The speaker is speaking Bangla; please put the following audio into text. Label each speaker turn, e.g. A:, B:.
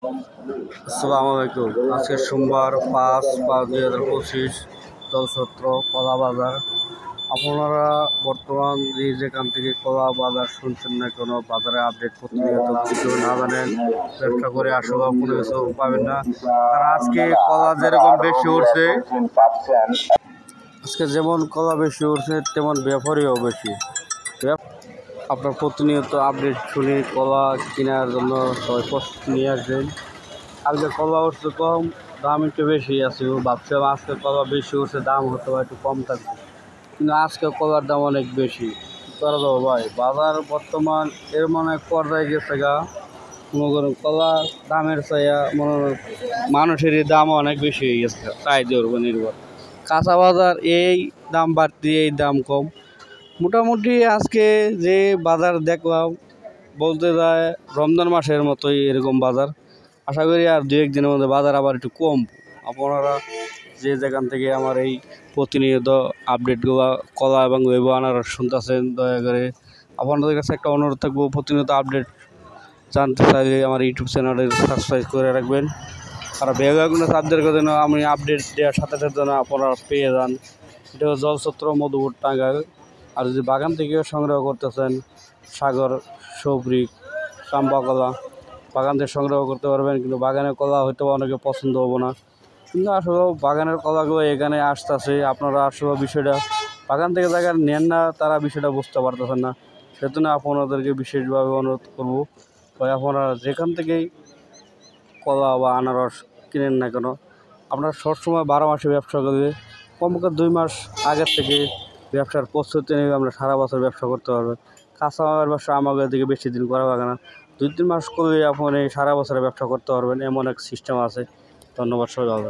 A: আসসালামু আলাইকুম। আজকে সোমবার ৫/৫/২০২৫ জলছত্র কলা বাজার। আপনারা বর্তমান যেখান থেকে কলা বাজার শুনছেন না, কোনো বাজারে আপডেট প্রতিনিয়ত কিছু না জানেন, ব্যবসা করে আসলে কোনো কিছু পাবেন না। আর আজকে কলা যেরকম বেশি উঠছে, আজকে যেমন কলা বেশি উঠছে তেমন ব্যাপারীও বেশি। আপনার প্রতিনিয়ত আপডেট শুনে কলা কেনার জন্য সবাই প্রস্তুতি নিয়ে আসবেন। আজকে কলা উঠছে কম, দাম একটু বেশি আছে। ভাবছিলাম আজকে কলা বেশি উঠছে, দাম হতে পারে একটু কম থাকবে, কিন্তু আজকে কলার দাম অনেক বেশি। কী করা যাবে ভাই, বাজার বর্তমান এর মনে পর্যায়ে গেছে গা। মনে করেন কলা দামের চাইয়া মানুষেরই দাম অনেক বেশি হয়ে গেছে, চাহিদার উপর নির্ভর। কাঁচা বাজার এই দাম বাড়তি, এই দাম কম। মোটামুটি আজকে যে বাজার দেখলাম, বলতে যায় রমজান মাসের মতোই এরকম বাজার। আশা করি আর ২-১ দিনের মধ্যে বাজার আবার একটু কম। আপনারা যে যেখান থেকে আমার এই প্রতিনিয়ত আপডেটগুলো কলা এবং লেবু আনারস শুনতেছেন, দয়া করে আপনাদের কাছে একটা অনুরোধ থাকবো, প্রতিনিয়ত আপডেট জানতে চাইলে আমার ইউটিউব চ্যানেলে সাবস্ক্রাইব করে রাখবেন। আর বেগুলো সাবদের জন্য আমি আপডেট দেওয়ার সাথে সাথে যেন আপনারা পেয়ে যান। এটা জলছত্র, মধুপুর, টাঙ্গাইল। আর যদি বাগান থেকেও সংগ্রহ করতেছেন, সাগর, সবরি, চাম্পা কলা বাগান থেকে সংগ্রহ করতে পারবেন। কিন্তু বাগানের কলা হয়তো অনেকে পছন্দ হবো না, কিন্তু আসলে বাগানের কলাগুলো এখানে আসতেছে। আপনারা আসলে বিষয়টা বাগান থেকে জায়গা নেন না, তারা বিষয়টা বুঝতে পারতেছেন না। সেজন্য আপনাদেরকে বিশেষভাবে অনুরোধ করবো, ভাই আপনারা যেখান থেকেই কলা বা আনারস কিনেন না কেন, আপনারা সবসময় 12 মাসে ব্যবসা করলে কমপক্ষে 2 মাস আগের থেকে ব্যবসার প্রস্তুতি নিয়ে আমরা সারা বছর ব্যবসা করতে পারবেন। কাঁচা মালের ব্যবসা আমাদের দিকে বেশি দিন করা লাগে না, 2-3 মাস করলে আপনি সারা বছরের ব্যবসা করতে পারবেন, এমন এক সিস্টেম আছে। ধন্যবাদ সবাই।